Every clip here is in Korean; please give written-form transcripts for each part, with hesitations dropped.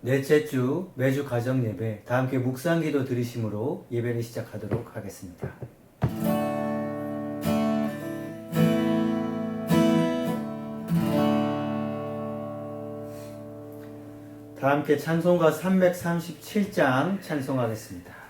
넷째 주 매주 가정 예배, 다 함께 묵상기도 들으심으로 예배를 시작하도록 하겠습니다. 다 함께 찬송가 337장 찬송하겠습니다.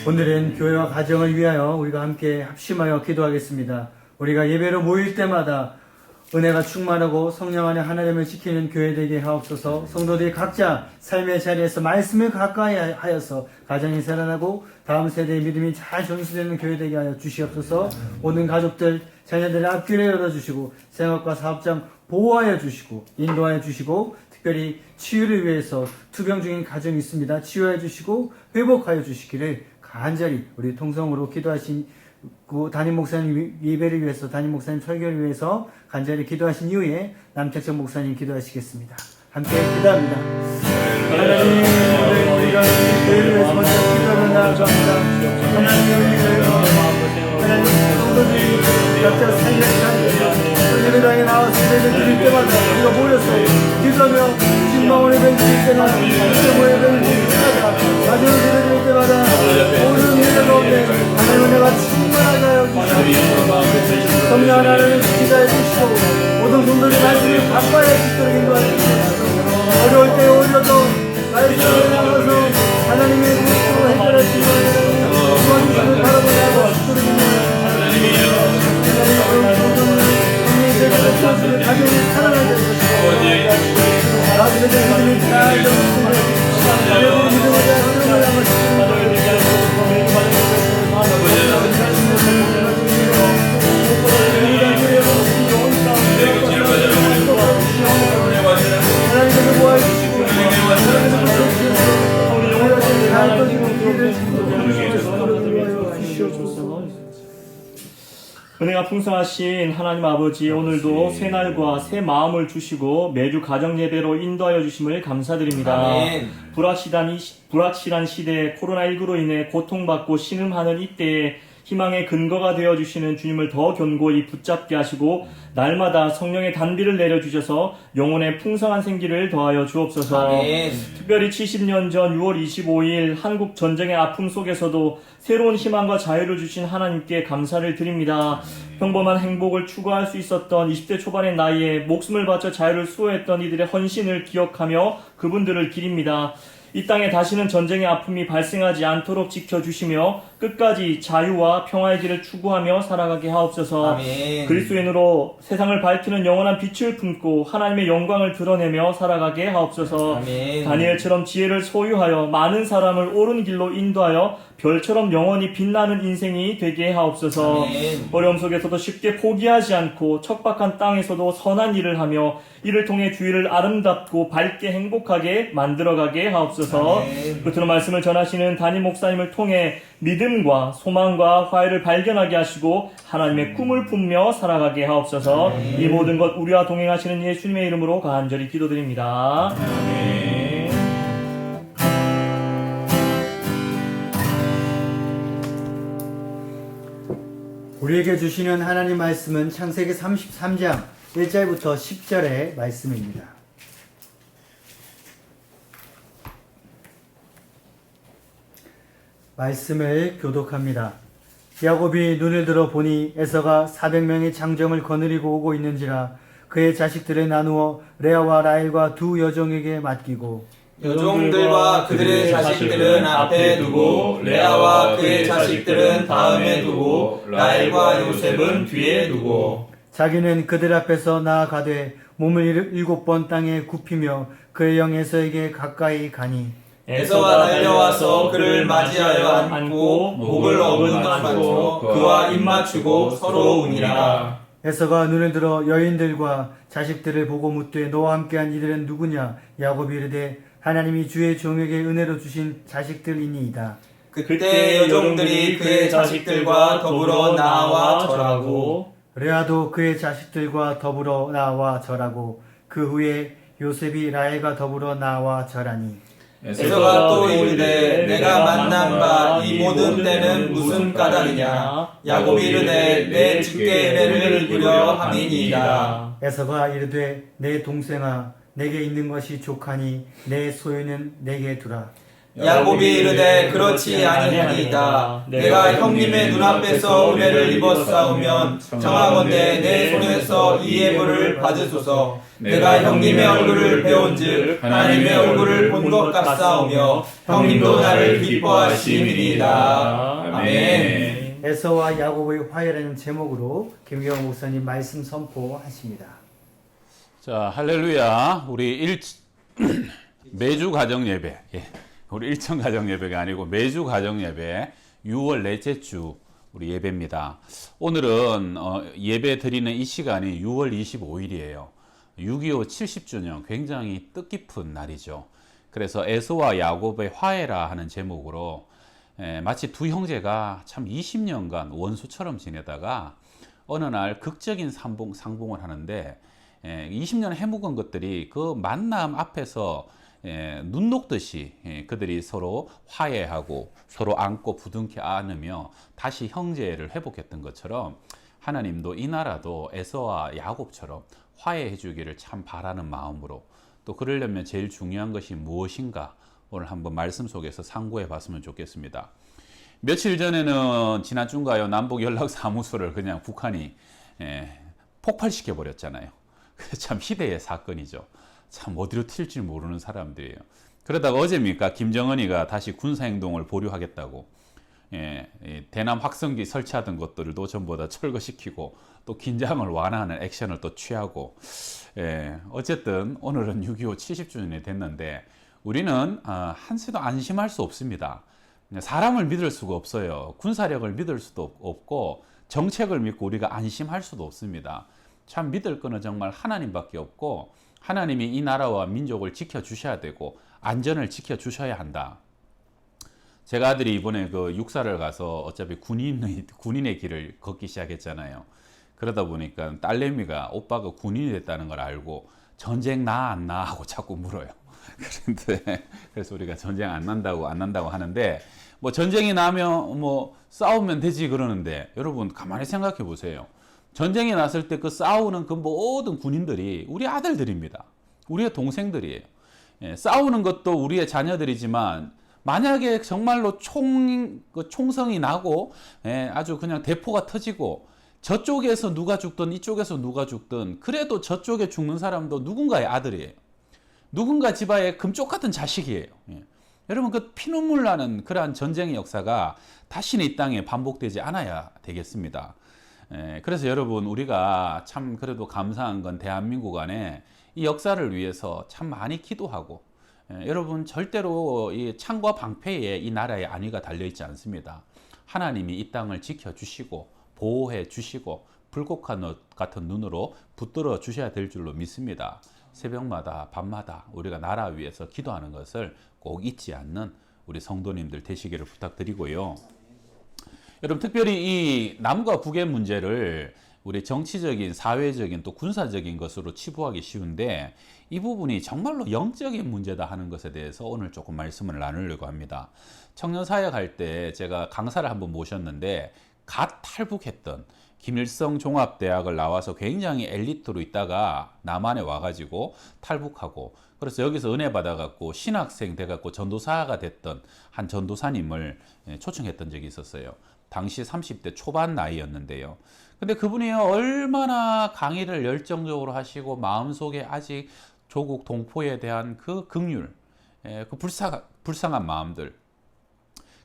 오늘은 교회와 가정을 위하여 우리가 함께 합심하여 기도하겠습니다. 우리가 예배로 모일 때마다 은혜가 충만하고 성령 안에 하나님을 지키는 교회 되게 하옵소서. 성도들이 각자 삶의 자리에서 말씀을 가까이 하여서 가정이 살아나고 다음 세대의 믿음이 잘 전수되는 교회 되게 하여 주시옵소서. 모든 가족들, 자녀들의 앞길을 열어주시고 생업과 사업장 보호하여 주시고 인도하여 주시고 특별히 치유를 위해서 투병 중인 가정이 있습니다. 치유해 주시고 회복하여 주시기를 간절히 우리 통성으로 기도하신 담임 목사님 예배를 위해서, 담임 목사님 설교를 위해서 간절히 기도하신 이후에 남택정 목사님 기도하시겠습니다. 함께 기도합니다. 하나님, 우리가 교회를 위해서 먼저 기도를 나아갑니다. 하나님, 하나님 성도들이 각자 삶의 삶 예배당에 나와서 예배를 드릴 때마다 우리가 모여서 기도하며 신방을 예배를 드릴 때나 세모 예배를 드릴 때마다 가정을 예배를 드릴 때마다 모든 예배 가운데 하나님의 은혜가 충만하게 하여 주시옵소서. 성령 하나님을 지키자 해주시고 모든 나빠야 짓도록 인도하십시오. 어려울 때 오히려 더 말씀을 나눠서 하나님의 뜻으로 해결하시고 도와주시길 바라보고 짓도록 인도하십시오. 가정을 사랑하게 해주시고 아버지의 믿음이 잘 은혜가 풍성하신 하나님 아버지, 오늘도 새 날과 새 마음을 주시고 매주 가정 예배로 인도하여 주심을 감사드립니다. 아멘. 불확실한 시대에 코로나19로 인해 고통받고 신음하는 이때에 희망의 근거가 되어 주시는 주님을 더 견고히 붙잡게 하시고 날마다 성령의 단비를 내려주셔서 영혼의 풍성한 생기를 더하여 주옵소서. 아멘. 특별히 70년 전 6월 25일 한국 전쟁의 아픔 속에서도 새로운 희망과 자유를 주신 하나님께 감사를 드립니다. 평범한 행복을 추구할 수 있었던 20대 초반의 나이에 목숨을 바쳐 자유를 수호했던 이들의 헌신을 기억하며 그분들을 기립니다. 이 땅에 다시는 전쟁의 아픔이 발생하지 않도록 지켜주시며 끝까지 자유와 평화의 길을 추구하며 살아가게 하옵소서. 아멘. 그리스도인으로 세상을 밝히는 영원한 빛을 품고 하나님의 영광을 드러내며 살아가게 하옵소서. 아멘. 다니엘처럼 지혜를 소유하여 많은 사람을 옳은 길로 인도하여 별처럼 영원히 빛나는 인생이 되게 하옵소서. 아멘. 어려움 속에서도 쉽게 포기하지 않고 척박한 땅에서도 선한 일을 하며 이를 통해 주위를 아름답고 밝게 행복하게 만들어가게 하옵소서. 아멘. 끝으로 말씀을 전하시는 담임 목사님을 통해 믿음과 소망과 화해를 발견하게 하시고 하나님의 꿈을 품며 살아가게 하옵소서. 이 모든 것 우리와 동행하시는 예수님의 이름으로 간절히 기도드립니다. 아멘. 우리에게 주시는 하나님 말씀은 창세기 33장 1절부터 10절의 말씀입니다. 말씀을 교독합니다. 야곱이 눈을 들어 보니 에서가 400명의 장정을 거느리고 오고 있는지라 그의 자식들을 나누어 레아와 라헬과 두 여종에게 맡기고 여종들과 그들의 자식들은 앞에 두고 레아와 그의 자식들은 다음에 두고 라헬과 요셉은 뒤에 두고 자기는 그들 앞에서 나아가되 몸을 7번 땅에 굽히며 그의 영 에서에게 가까이 가니 에서가 달려와서 그를 맞이하여 안고 목을 어긋맞고 그와 입맞추고 서로 우니라. 에서가 눈을 들어 여인들과 자식들을 보고 묻되 너와 함께한 이들은 누구냐? 야곱이 이르되 하나님이 주의 종에게 은혜로 주신 자식들이니이다. 그때 여종들이 그의 자식들과 더불어 나와 절하고 레아도 그의 자식들과 더불어 나와 절하고 그 후에 요셉이 라헬과 더불어 나와 절하니 에서가 또 이르되 내가 만난 바 이 모든 때는 무슨 까닭이냐. 야곱이 이르되 내 주께 예배를 드려 함이니이다. 에서가 이르되 내 동생아 내게 있는 것이 족하니 내 소유는 내게 두라. 야곱이 이르되 그렇지 아니하니이다. 내가 형님의 눈앞에서 은혜를 입었사오면 청하건대 내 손에서 이 예물을 받으소서. 내가 형님의 얼굴을 배운즉 하나님의 얼굴을 본 것 같사오며 형님도 나를 기뻐하시니이다. 아멘. 에서와 야곱의 화해라는 제목으로 김경호 목사님 말씀 선포하십니다. 자, 할렐루야. 우리 매주 가정 예배. 예. 우리 일천 가정 예배가 아니고 매주 가정 예배 6월 넷째 주 우리 예배입니다. 오늘은 예배 드리는 이 시간이 6월 25일이에요. 6.25 70주년 굉장히 뜻깊은 날이죠. 그래서 에서와 야곱의 화해라 하는 제목으로 마치 두 형제가 참 20년간 원수처럼 지내다가 어느 날 극적인 상봉을 하는데 20년 해묵은 것들이 그 만남 앞에서 눈 녹듯이 그들이 서로 화해하고 서로 안고 부둥켜 안으며 다시 형제를 회복했던 것처럼 하나님도 이 나라도 에서와 야곱처럼 화해해 주기를 참 바라는 마음으로 또 그러려면 제일 중요한 것이 무엇인가 오늘 한번 말씀 속에서 상고해 봤으면 좋겠습니다. 며칠 전에는 지난 주인가요 남북 연락 사무소를 그냥 북한이 폭발시켜 버렸잖아요. 참 희대의 사건이죠. 참 어디로 튈지 모르는 사람들이에요. 그러다가 어제입니까? 김정은이가 다시 군사행동을 보류하겠다고 대남 확성기 설치하던 것들도 전부 다 철거시키고 또 긴장을 완화하는 액션을 또 취하고 어쨌든 오늘은 6.25 70주년이 됐는데 우리는 한시도 안심할 수 없습니다. 사람을 믿을 수가 없어요. 군사력을 믿을 수도 없고 정책을 믿고 우리가 안심할 수도 없습니다. 참 믿을 거는 정말 하나님밖에 없고 하나님이 이 나라와 민족을 지켜주셔야 되고 안전을 지켜주셔야 한다. 제가 아들이 이번에 그 육사를 가서 어차피 군인의 길을 걷기 시작했잖아요. 그러다 보니까 딸내미가 오빠가 군인이 됐다는 걸 알고 전쟁 나 안 나 하고 자꾸 물어요. 그런데 그래서 우리가 전쟁 안 난다고 하는데 뭐 전쟁이 나면 뭐 싸우면 되지 그러는데 여러분 가만히 생각해 보세요. 전쟁이 났을 때 그 싸우는 그 모든 군인들이 우리 아들들입니다. 우리의 동생들이에요. 싸우는 것도 우리의 자녀들이지만 만약에 정말로 총성이 나고 아주 그냥 대포가 터지고 저쪽에서 누가 죽든 이쪽에서 누가 죽든 그래도 저쪽에 죽는 사람도 누군가의 아들이에요. 누군가 집안의 금쪽 같은 자식이에요. 여러분 그 피눈물 나는 그러한 전쟁의 역사가 다시는 이 땅에 반복되지 않아야 되겠습니다. 그래서 여러분 우리가 참 그래도 감사한 건 대한민국 안에 이 역사를 위해서 참 많이 기도하고 여러분 절대로 이 창과 방패에 이 나라의 안위가 달려있지 않습니다. 하나님이 이 땅을 지켜주시고 보호해 주시고 불꽃 같은 눈으로 붙들어 주셔야 될 줄로 믿습니다. 새벽마다 밤마다 우리가 나라 위해서 기도하는 것을 꼭 잊지 않는 우리 성도님들 되시기를 부탁드리고요. 여러분 특별히 이 남과 북의 문제를 우리 정치적인, 사회적인 또 군사적인 것으로 치부하기 쉬운데 이 부분이 정말로 영적인 문제다 하는 것에 대해서 오늘 조금 말씀을 나누려고 합니다. 청년사역할 때 제가 강사를 한번 모셨는데 갓 탈북했던 김일성 종합대학을 나와서 굉장히 엘리트로 있다가 남한에 와가지고 탈북하고 그래서 여기서 은혜 받아갖고 신학생 돼갖고 전도사가 됐던 한 전도사님을 초청했던 적이 있었어요. 당시 30대 초반 나이였는데요. 근데 그분이 얼마나 강의를 열정적으로 하시고 마음속에 아직 조국 동포에 대한 그 긍휼, 그 불쌍한 마음들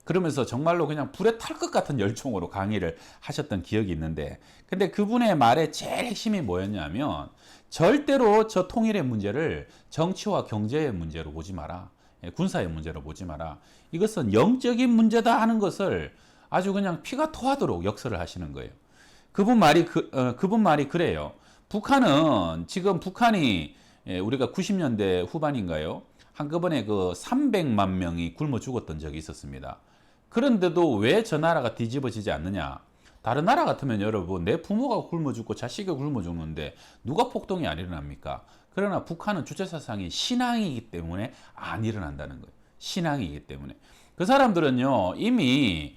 그러면서 정말로 그냥 불에 탈 것 같은 열정으로 강의를 하셨던 기억이 있는데 근데 그분의 말의 제일 핵심이 뭐였냐면 절대로 저 통일의 문제를 정치와 경제의 문제로 보지 마라. 군사의 문제로 보지 마라. 이것은 영적인 문제다 하는 것을 아주 그냥 피가 토하도록 역설을 하시는 거예요. 그분 말이 그래요. 북한이 우리가 90년대 후반인가요? 한꺼번에 그 300만 명이 굶어 죽었던 적이 있었습니다. 그런데도 왜 저 나라가 뒤집어지지 않느냐? 다른 나라 같으면 여러분 내 부모가 굶어 죽고 자식이 굶어 죽는데 누가 폭동이 안 일어납니까? 그러나 북한은 주체사상이 신앙이기 때문에 안 일어난다는 거예요. 신앙이기 때문에. 그 사람들은요 이미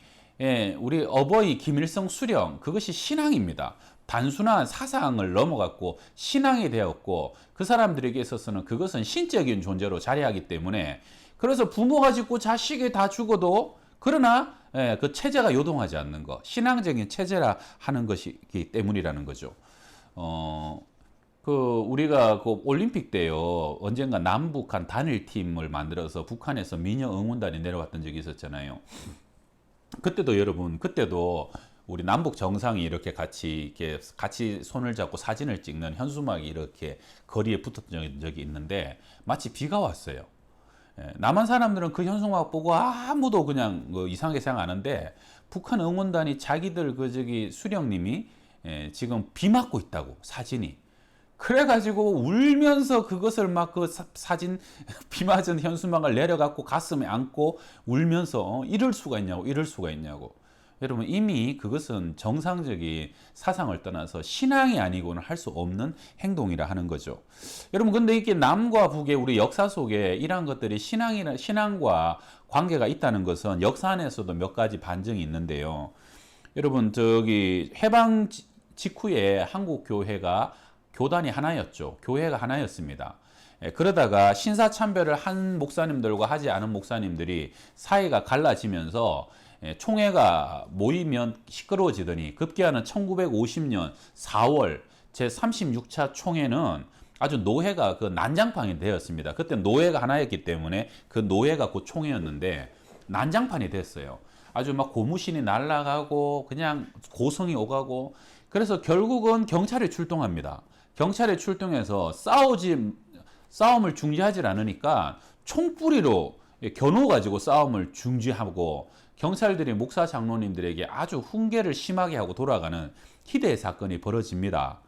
우리 어버이 김일성 수령 그것이 신앙입니다. 단순한 사상을 넘어갔고 신앙이 되었고 그 사람들에게 있어서는 그것은 신적인 존재로 자리하기 때문에 그래서 부모가 죽고 자식이 다 죽어도 그러나 그 체제가 요동하지 않는 것 신앙적인 체제라 하는 것이기 때문이라는 거죠. 우리가 그 올림픽 때요 언젠가 남북한 단일팀을 만들어서 북한에서 미녀 응원단이 내려왔던 적이 있었잖아요. 그때도 여러분 우리 남북 정상이 이렇게 같이 손을 잡고 사진을 찍는 현수막이 이렇게 거리에 붙었던 적이 있는데 마치 비가 왔어요. 남한 사람들은 그 현수막 보고 아무도 그냥 이상하게 생각 안 하는데 북한 응원단이 자기들 수령님이 지금 비 맞고 있다고 사진이 그래가지고 울면서 그것을 막 그 사진 비 맞은 현수막을 내려갖고 가슴에 안고 울면서 이럴 수가 있냐고 여러분 이미 그것은 정상적인 사상을 떠나서 신앙이 아니고는 할 수 없는 행동이라 하는 거죠. 여러분 근데 이게 남과 북의 우리 역사 속에 이러한 것들이 신앙과 관계가 있다는 것은 역사 안에서도 몇 가지 반증이 있는데요. 여러분 해방 직후에 한국 교단이 하나였죠. 교회가 하나였습니다. 그러다가 신사참배를 한 목사님들과 하지 않은 목사님들이 사이가 갈라지면서 총회가 모이면 시끄러워지더니 급기야는 1950년 4월 제36차 총회는 아주 노회가 그 난장판이 되었습니다. 그때 노회가 하나였기 때문에 그 노회가 그 총회였는데 난장판이 됐어요. 아주 막 고무신이 날아가고 그냥 고성이 오가고, 그래서 결국은 경찰이 출동합니다. 경찰이 출동해서 싸움을 중지하지 않으니까 총뿌리로 겨누어 가지고 싸움을 중지하고, 경찰들이 목사 장로님들에게 아주 훈계를 심하게 하고 돌아가는 희대의 사건이 벌어집니다.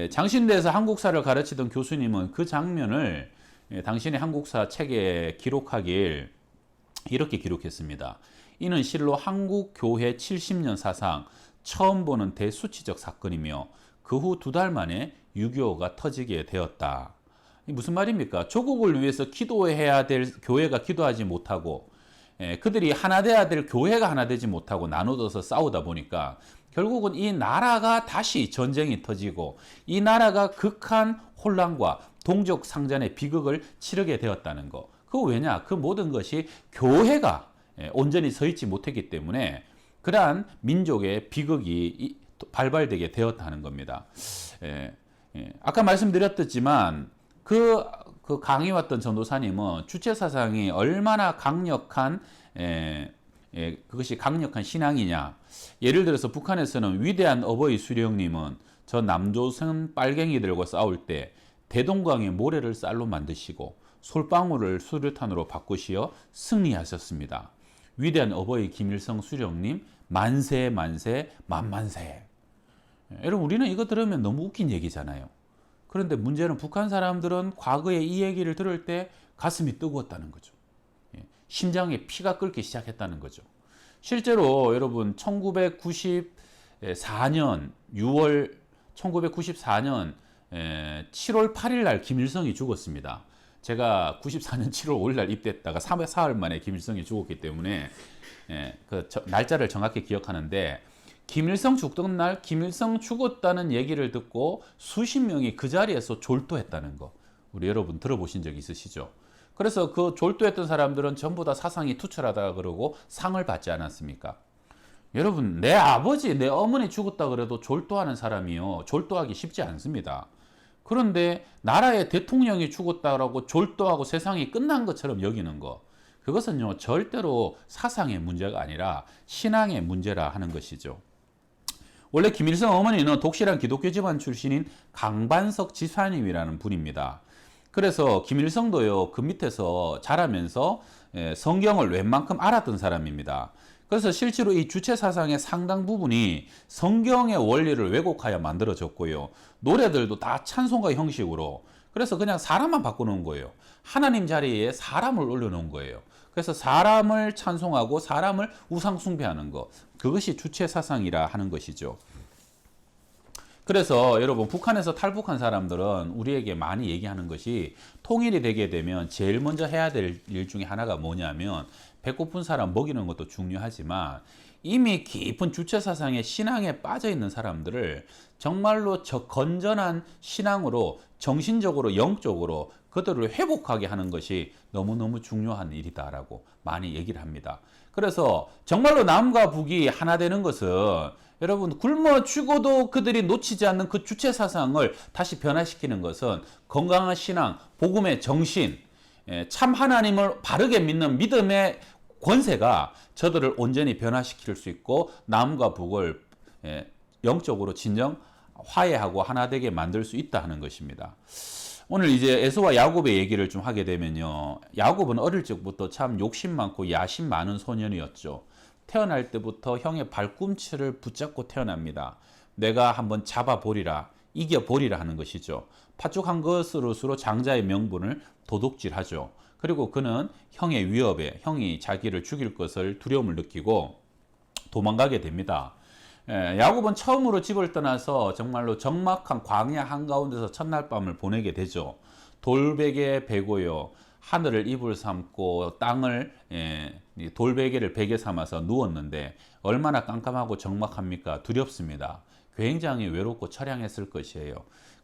장신대에서 한국사를 가르치던 교수님은 그 장면을 당신의 한국사 책에 기록하길 이렇게 기록했습니다. 이는 실로 한국 교회 70년 사상 처음 보는 대수치적 사건이며 그 후 2달 만에 6.25가 터지게 되었다. 무슨 말입니까? 조국을 위해서 기도해야 될 교회가 기도하지 못하고, 그들이 하나 돼야 될 교회가 하나 되지 못하고 나눠져서 싸우다 보니까 결국은 이 나라가 다시 전쟁이 터지고 이 나라가 극한 혼란과 동족 상잔의 비극을 치르게 되었다는 거. 그거 왜냐? 그 모든 것이 교회가 온전히 서 있지 못했기 때문에 그러한 민족의 비극이 발발되게 되었다는 겁니다. 아까 말씀드렸지만 그 강의 왔던 전도사님은 주체 사상이 얼마나 강력한 그것이 강력한 신앙이냐. 예를 들어서 북한에서는 위대한 어버이 수령님은 저 남조선 빨갱이들과 싸울 때 대동강의 모래를 쌀로 만드시고 솔방울을 수류탄으로 바꾸시어 승리하셨습니다. 위대한 어버이 김일성 수령님 만세 만세 만만세. 여러분, 우리는 이거 들으면 너무 웃긴 얘기잖아요. 그런데 문제는 북한 사람들은 과거에 이 얘기를 들을 때 가슴이 뜨거웠다는 거죠. 심장에 피가 끓기 시작했다는 거죠. 실제로 여러분 1994년 7월 8일 날 김일성이 죽었습니다. 제가 94년 7월 5일 날 입대했다가 4월 만에 김일성이 죽었기 때문에 날짜를 정확히 기억하는데, 김일성 죽던 날 김일성 죽었다는 얘기를 듣고 수십 명이 그 자리에서 졸도했다는 거, 우리 여러분 들어보신 적 있으시죠? 그래서 그 졸도했던 사람들은 전부 다 사상이 투철하다 그러고 상을 받지 않았습니까? 여러분, 내 아버지, 내 어머니 죽었다 그래도 졸도하는 사람이요, 졸도하기 쉽지 않습니다. 그런데 나라의 대통령이 죽었다라고 졸도하고 세상이 끝난 것처럼 여기는 거, 그것은요 절대로 사상의 문제가 아니라 신앙의 문제라 하는 것이죠. 원래 김일성 어머니는 독실한 기독교 집안 출신인 강반석 지사님이라는 분입니다. 그래서 김일성도요 그 밑에서 자라면서 성경을 웬만큼 알았던 사람입니다. 그래서 실제로 이 주체 사상의 상당 부분이 성경의 원리를 왜곡하여 만들어졌고요. 노래들도 다 찬송가 형식으로, 그래서 그냥 사람만 바꿔놓은 거예요. 하나님 자리에 사람을 올려놓은 거예요. 그래서 사람을 찬송하고 사람을 우상 숭배하는 것, 그것이 주체 사상이라 하는 것이죠. 그래서 여러분, 북한에서 탈북한 사람들은 우리에게 많이 얘기하는 것이, 통일이 되게 되면 제일 먼저 해야 될 일 중에 하나가 뭐냐면 배고픈 사람 먹이는 것도 중요하지만 이미 깊은 주체 사상의 신앙에 빠져 있는 사람들을 정말로 건전한 신앙으로 정신적으로 영적으로 그들을 회복하게 하는 것이 너무너무 중요한 일이다라고 많이 얘기를 합니다. 그래서 정말로 남과 북이 하나 되는 것은 여러분, 굶어 죽어도 그들이 놓치지 않는 그 주체 사상을 다시 변화시키는 것은 건강한 신앙, 복음의 정신, 참 하나님을 바르게 믿는 믿음의 권세가 저들을 온전히 변화시킬 수 있고 남과 북을 영적으로 진정 화해하고 하나 되게 만들 수 있다 하는 것입니다. 오늘 이제 에서와 야곱의 얘기를 좀 하게 되면요, 야곱은 어릴 적부터 참 욕심 많고 야심 많은 소년이었죠. 태어날 때부터 형의 발꿈치를 붙잡고 태어납니다. 내가 한번 잡아보리라, 이겨보리라 하는 것이죠. 파죽한 것으로서 장자의 명분을 도둑질하죠. 그리고 그는 형의 위협에, 형이 자기를 죽일 것을 두려움을 느끼고 도망가게 됩니다. 야곱은 처음으로 집을 떠나서 정말로 적막한 광야 한가운데서 첫날 밤을 보내게 되죠. 돌베개 베고요, 하늘을 이불 삼고 땅을 돌베개를 베개 삼아서 누웠는데 얼마나 깜깜하고 적막합니까? 두렵습니다. 굉장히 외롭고 처량했을 것이에요.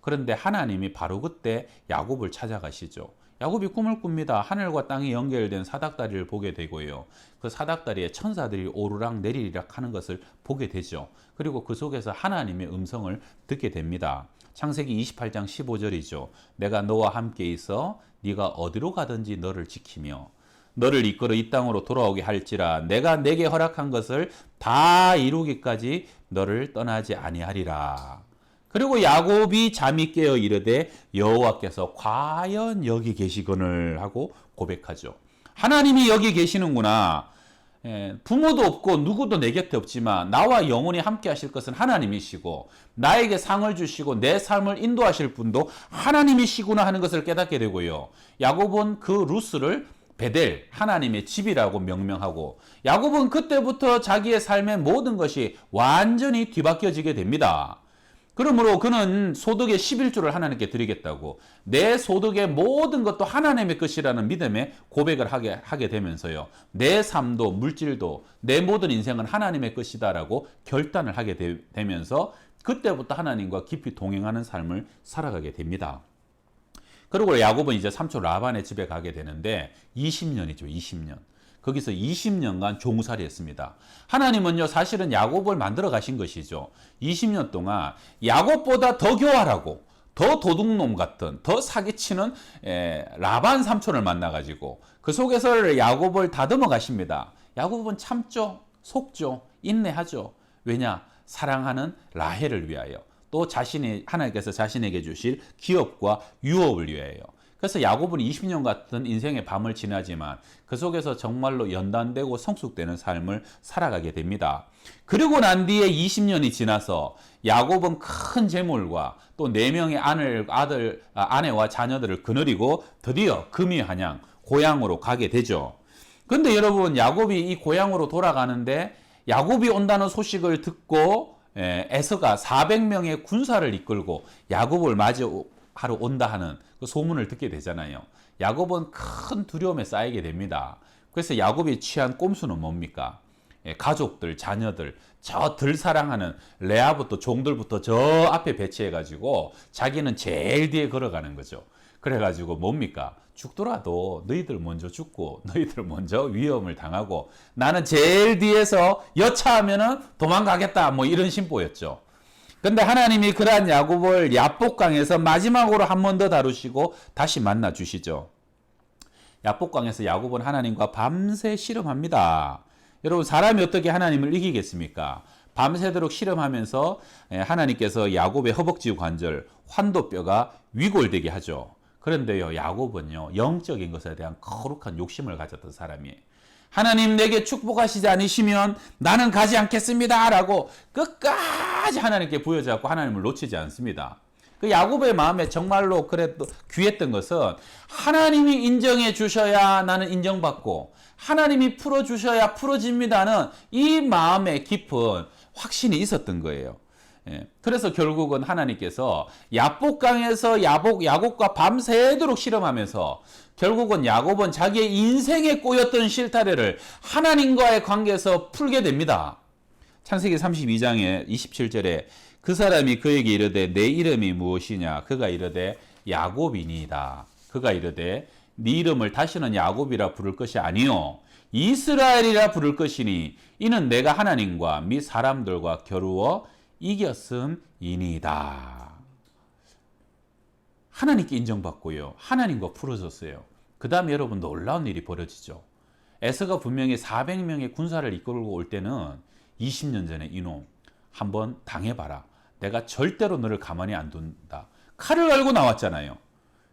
그런데 하나님이 바로 그때 야곱을 찾아가시죠. 야곱이 꿈을 꿉니다. 하늘과 땅이 연결된 사닥다리를 보게 되고요. 그 사닥다리에 천사들이 오르락 내리락 하는 것을 보게 되죠. 그리고 그 속에서 하나님의 음성을 듣게 됩니다. 창세기 28장 15절이죠. 내가 너와 함께 있어 네가 어디로 가든지 너를 지키며 너를 이끌어 이 땅으로 돌아오게 할지라 내가 내게 허락한 것을 다 이루기까지 너를 떠나지 아니하리라. 그리고 야곱이 잠이 깨어 이르되 여호와께서 과연 여기 계시거늘 하고 고백하죠. 하나님이 여기 계시는구나. 부모도 없고 누구도 내 곁에 없지만 나와 영원히 함께 하실 것은 하나님이시고 나에게 상을 주시고 내 삶을 인도하실 분도 하나님이시구나 하는 것을 깨닫게 되고요. 야곱은 그 루스를 베델, 하나님의 집이라고 명명하고 야곱은 그때부터 자기의 삶의 모든 것이 완전히 뒤바뀌어지게 됩니다. 그러므로 그는 소득의 11조를 하나님께 드리겠다고 내 소득의 모든 것도 하나님의 것이라는 믿음의 고백을 하게 되면서요. 내 삶도 물질도 내 모든 인생은 하나님의 것이다라고 결단을 하게 되면서 그때부터 하나님과 깊이 동행하는 삶을 살아가게 됩니다. 그리고 야곱은 이제 삼촌 라반의 집에 가게 되는데 20년이죠. 20년. 거기서 20년간 종살이 했습니다. 하나님은요, 사실은 야곱을 만들어 가신 것이죠. 20년 동안 야곱보다 더 교활하고 더 도둑놈 같은 더 사기치는 라반 삼촌을 만나가지고 그 속에서 야곱을 다듬어 가십니다. 야곱은 참죠, 속죠, 인내하죠. 왜냐? 사랑하는 라헬을 위하여. 또 하나님께서 자신에게 주실 기업과 유업을 위하여. 그래서 야곱은 20년 같은 인생의 밤을 지나지만 그 속에서 정말로 연단되고 성숙되는 삶을 살아가게 됩니다. 그리고 난 뒤에 20년이 지나서 야곱은 큰 재물과 또 4명의 아내와 자녀들을 거느리고 드디어 금이 한양 고향으로 가게 되죠. 그런데 여러분, 야곱이 이 고향으로 돌아가는데 야곱이 온다는 소식을 듣고 에서가 400명의 군사를 이끌고 야곱을 맞이하러 온다 하는 그 소문을 듣게 되잖아요. 야곱은 큰 두려움에 쌓이게 됩니다. 그래서 야곱이 취한 꼼수는 뭡니까? 가족들, 자녀들, 저 덜 사랑하는 레아부터 종들부터 저 앞에 배치해가지고 자기는 제일 뒤에 걸어가는 거죠. 그래가지고 뭡니까? 죽더라도 너희들 먼저 죽고 너희들 먼저 위험을 당하고 나는 제일 뒤에서 여차하면은 도망가겠다, 뭐 이런 심보였죠. 근데 하나님이 그러한 야곱을 야복강에서 마지막으로 한 번 더 다루시고 다시 만나 주시죠. 야복강에서 야곱은 하나님과 밤새 씨름합니다. 여러분, 사람이 어떻게 하나님을 이기겠습니까? 밤새도록 씨름하면서 하나님께서 야곱의 허벅지 관절, 환도뼈가 위골되게 하죠. 그런데요, 야곱은요, 영적인 것에 대한 거룩한 욕심을 가졌던 사람이에요. 하나님, 내게 축복하시지 않으시면 나는 가지 않겠습니다 라고 끝까지 하나님께 부여잡고 하나님을 놓치지 않습니다. 그 야곱의 마음에 정말로 그래도 귀했던 것은 하나님이 인정해 주셔야 나는 인정받고 하나님이 풀어주셔야 풀어집니다는 이 마음에 깊은 확신이 있었던 거예요. 그래서 결국은 하나님께서 야복강에서 야곱과 밤새도록 씨름하면서 결국은 야곱은 자기의 인생에 꼬였던 실타래를 하나님과의 관계에서 풀게 됩니다. 창세기 32장의 27절에 그 사람이 그에게 이르되 내 이름이 무엇이냐? 그가 이르되 야곱이니이다. 그가 이르되 네 이름을 다시는 야곱이라 부를 것이 아니요 이스라엘이라 부를 것이니 이는 내가 하나님과 및 사람들과 겨루어 이겼음이니이다. 하나님께 인정받고요. 하나님과 풀어졌어요. 그 다음에 여러분, 놀라운 일이 벌어지죠. 에서가 분명히 400명의 군사를 이끌고 올 때는 20년 전에 이놈 한번 당해봐라. 내가 절대로 너를 가만히 안 둔다. 칼을 갈고 나왔잖아요.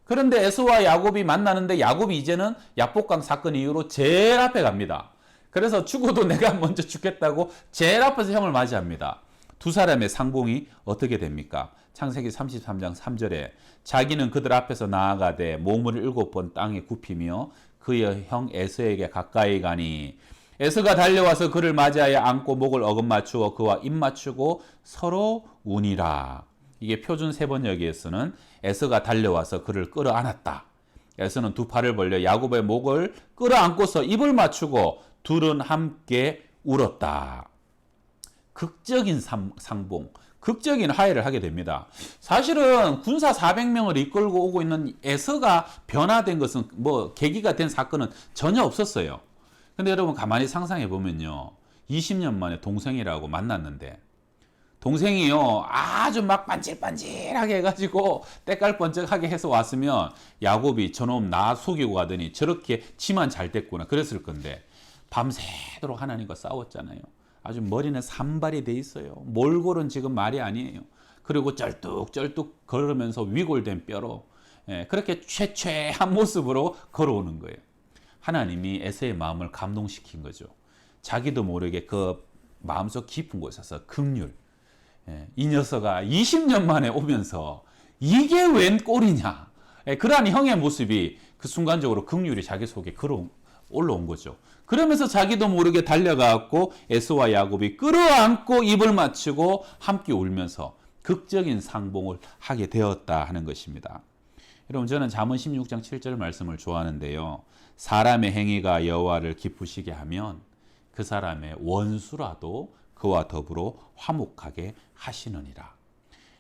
그런데 에서와 야곱이 만나는데 야곱이 이제는 야복강 사건 이후로 제일 앞에 갑니다. 그래서 죽어도 내가 먼저 죽겠다고 제일 앞에서 형을 맞이합니다. 두 사람의 상봉이 어떻게 됩니까? 창세기 33장 3절에 자기는 그들 앞에서 나아가되 몸을 7번 땅에 굽히며 그의 형 에서에게 가까이 가니 에서가 달려와서 그를 맞이하여 안고 목을 어긋맞추어 그와 입 맞추고 서로 우니라. 이게 표준 세번역에서는 에서가 달려와서 그를 끌어안았다. 에서는 두 팔을 벌려 야곱의 목을 끌어안고서 입을 맞추고 둘은 함께 울었다. 극적인 상봉, 극적인 화해를 하게 됩니다. 사실은 군사 400명을 이끌고 오고 있는 에서가 변화된 것은 뭐 계기가 된 사건은 전혀 없었어요. 근데 여러분 가만히 상상해 보면요. 20년 만에 동생이라고 만났는데 동생이요 아주 막 반질반질하게 해가지고 때깔 번쩍하게 해서 왔으면 야곱이 저놈 나 속이고 가더니 저렇게 지만 잘 됐구나 그랬을 건데 밤새도록 하나님과 싸웠잖아요. 아주 머리는 산발이 돼 있어요. 몰골은 지금 말이 아니에요. 그리고 쩔뚝쩔뚝 걸으면서 위골된 뼈로 그렇게 최최한 모습으로 걸어오는 거예요. 하나님이 에서의 마음을 감동시킨 거죠. 자기도 모르게 그 마음속 깊은 곳에서 긍휼. 이 녀석아 20년 만에 오면서 이게 웬 꼴이냐. 그러한 형의 모습이 그 순간적으로 긍휼이 자기 속에 올라온 거죠. 그러면서 자기도 모르게 달려가고 에서와 야곱이 끌어안고 입을 맞추고 함께 울면서 극적인 상봉을 하게 되었다 하는 것입니다. 여러분 저는 잠언 16장 7절 말씀을 좋아하는데요. 사람의 행위가 여호와를 기쁘시게 하면 그 사람의 원수라도 그와 더불어 화목하게 하시느니라.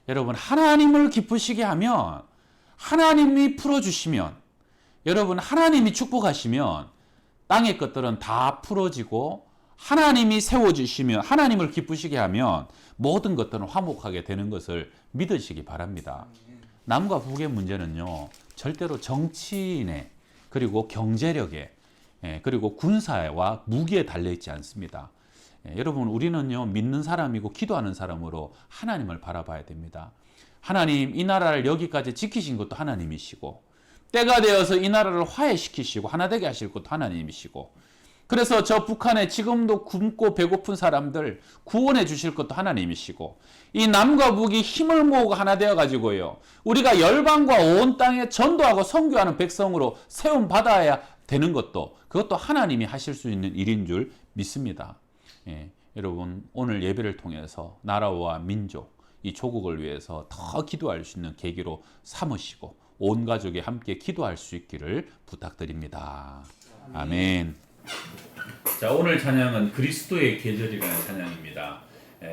여러분 하나님을 기쁘시게 하면 하나님이 풀어주시면 여러분 하나님이 축복하시면 땅의 것들은 다 풀어지고 하나님이 세워주시면 하나님을 기쁘시게 하면 모든 것들은 화목하게 되는 것을 믿으시기 바랍니다. 남과 북의 문제는요 절대로 정치인의 그리고 경제력에 그리고 군사와 무기에 달려있지 않습니다. 여러분 우리는요 믿는 사람이고 기도하는 사람으로 하나님을 바라봐야 됩니다. 하나님 이 나라를 여기까지 지키신 것도 하나님이시고 때가 되어서 이 나라를 화해시키시고 하나 되게 하실 것도 하나님이시고 그래서 저 북한에 지금도 굶고 배고픈 사람들 구원해 주실 것도 하나님이시고 이 남과 북이 힘을 모으고 하나 되어 가지고요 우리가 열방과 온 땅에 전도하고 선교하는 백성으로 세움 받아야 되는 것도 그것도 하나님이 하실 수 있는 일인 줄 믿습니다. 여러분 오늘 예배를 통해서 나라와 민족 이 조국을 위해서 더 기도할 수 있는 계기로 삼으시고 온 가족이 함께 기도할 수 있기를 부탁드립니다. 아멘. 자 오늘 찬양은 그리스도의 계절이라는 찬양입니다.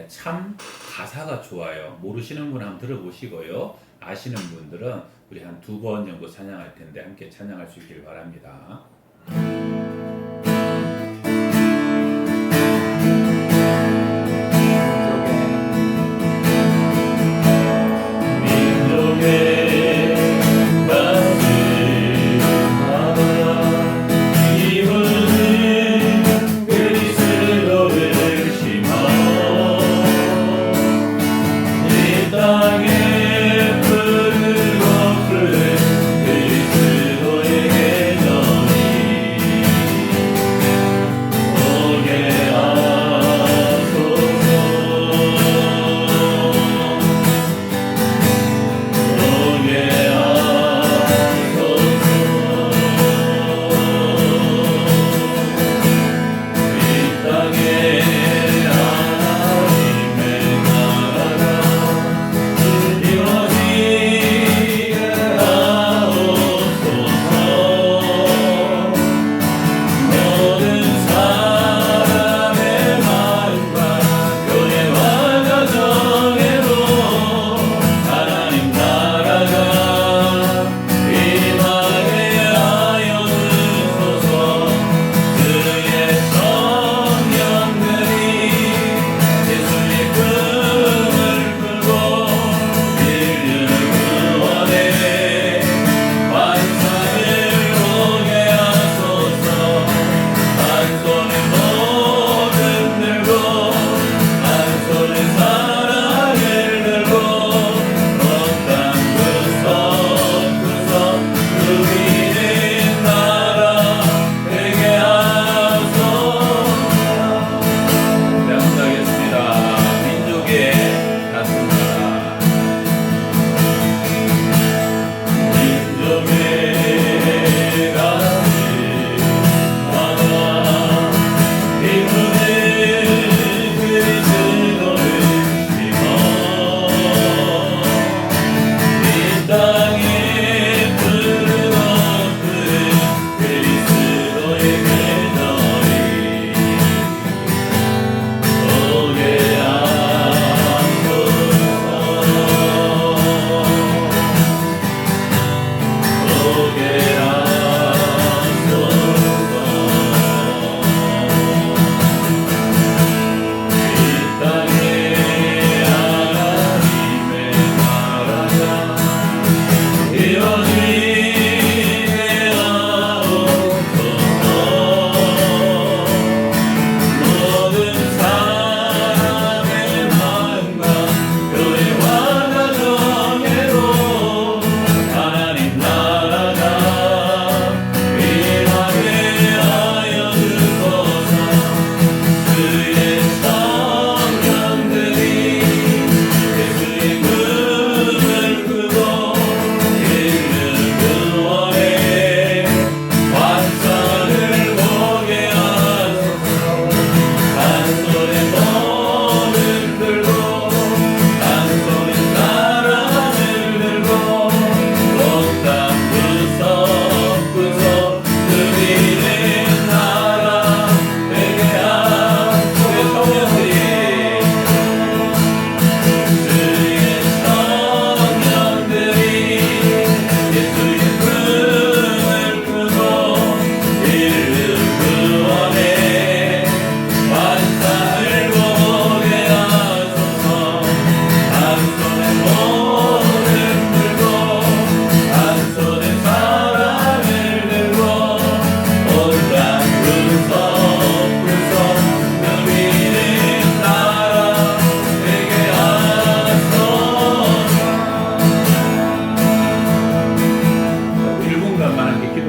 참 가사가 좋아요. 모르시는 분 한번 들어보시고요. 아시는 분들은 우리 한 2번 정도 찬양할 텐데 함께 찬양할 수 있기를 바랍니다. 땅에 푸른 것을 그리스도의 계절이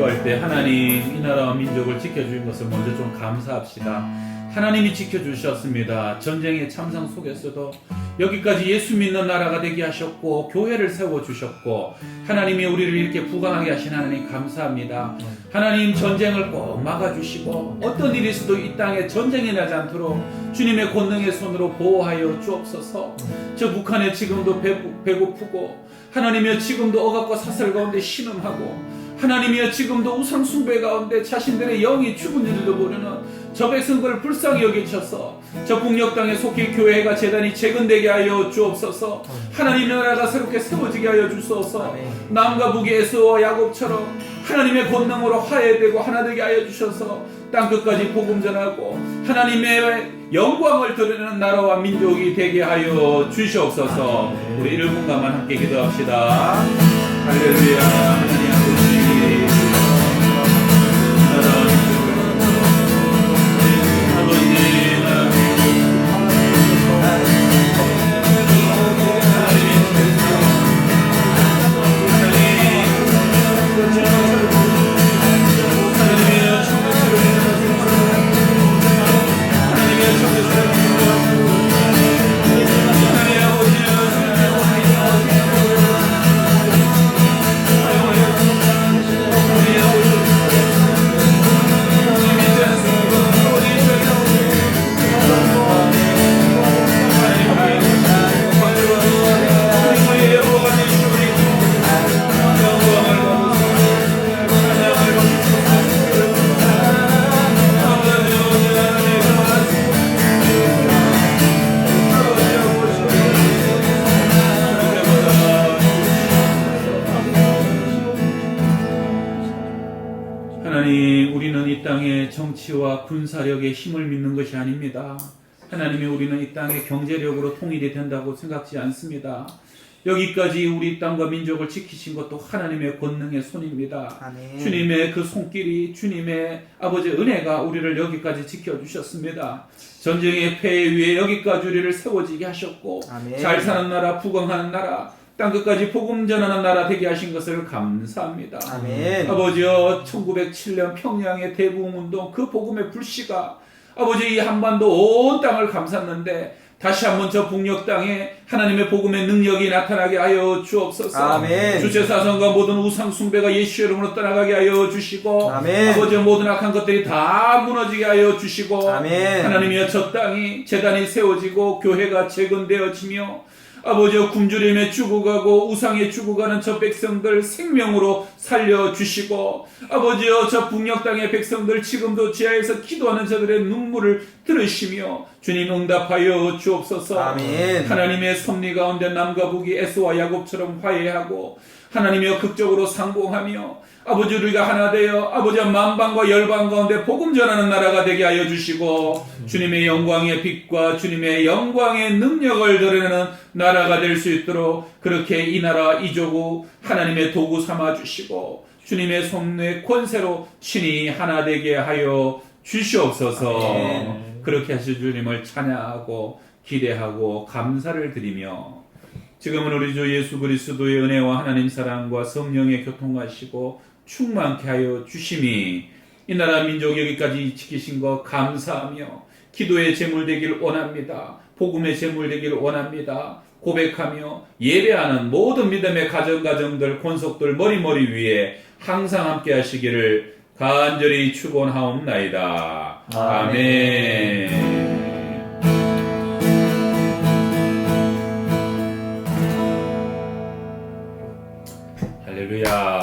기도할 때 하나님 이 나라와 민족을 지켜주신 것을 먼저 좀 감사합시다. 하나님이 지켜주셨습니다. 전쟁의 참상 속에서도 여기까지 예수 믿는 나라가 되게 하셨고 교회를 세워주셨고 하나님이 우리를 이렇게 부강하게 하신 하나님 감사합니다. 하나님 전쟁을 꼭 막아주시고 어떤 일이 있어도 이 땅에 전쟁이 나지 않도록 주님의 권능의 손으로 보호하여 주옵소서. 저 북한에 지금도 배고프고 하나님이여 지금도 억압과 사슬 가운데 신음하고 하나님이여 지금도 우상 숭배 가운데 자신들의 영이 죽은 줄도 모르는 저 백성들을 불쌍히 여기셔서 저 북녘 땅에 속히 교회가 재단이 재건되게 하여 주옵소서. 하나님 나라가 새롭게 세워지게 하여 주소서. 남과 북의 에서와 야곱처럼 하나님의 권능으로 화해되고 하나 되게 하여 주셔서 땅끝까지 복음 전하고 하나님의 영광을 드러내는 나라와 민족이 되게 하여 주시옵소서. 우리 1분간만 함께 기도합시다. 할렐루야. 하나님 아버지 하나님, 우리는 이 땅의 정치와 군사력의 힘을 믿는 것이 아닙니다. 하나님이 우리는 이 땅의 경제력으로 통일이 된다고 생각지 않습니다. 여기까지 우리 땅과 민족을 지키신 것도 하나님의 권능의 손입니다. 아멘. 주님의 그 손길이 주님의 아버지 은혜가 우리를 여기까지 지켜주셨습니다. 전쟁의 폐해 위에 여기까지 우리를 세워지게 하셨고 아멘. 잘 사는 나라, 부강하는 나라, 땅끝까지 복음 전하는 나라 되게 하신 것을 감사합니다. 아멘. 아버지여 1907년 평양의 대부흥운동 그 복음의 불씨가 아버지 이 한반도 온 땅을 감쌌는데 다시 한번 저 북녘 땅에 하나님의 복음의 능력이 나타나게 하여 주옵소서. 아멘. 주체사상과 모든 우상 숭배가 예수 이름으로 떠나가게 하여 주시고 아멘. 아버지 모든 악한 것들이 다 무너지게 하여 주시고 아멘. 하나님이여 저 땅이 제단이 세워지고 교회가 재건되어지며 아버지여 굶주림에 죽어가고 우상에 죽어가는 저 백성들 생명으로 살려주시고 아버지여 저 북녘 땅의 백성들 지금도 지하에서 기도하는 저들의 눈물을 들으시며 주님 응답하여 주옵소서. 아멘. 하나님의 섭리 가운데 남과 북이 에서와 야곱처럼 화해하고 하나님이여 극적으로 상봉하며 아버지 우리가 하나 되어 아버지 만방과 열방 가운데 복음 전하는 나라가 되게 하여 주시고 주님의 영광의 빛과 주님의 영광의 능력을 드러내는 나라가 될 수 있도록 그렇게 이 나라 이 조국 하나님의 도구 삼아 주시고 주님의 손의 권세로 친히 하나 되게 하여 주시옵소서. 아멘. 그렇게 하실 주님을 찬양하고 기대하고 감사를 드리며 지금은 우리 주 예수 그리스도의 은혜와 하나님 사랑과 성령의 교통하시고 충만케 하여 주심이 이 나라 민족 여기까지 지키신 것 감사하며 기도의 제물 되기를 원합니다. 복음의 제물 되기를 원합니다. 고백하며 예배하는 모든 믿음의 가정들 권속들 머리 위에 항상 함께 하시기를 간절히 축원하옵나이다. 아멘. 할렐루야.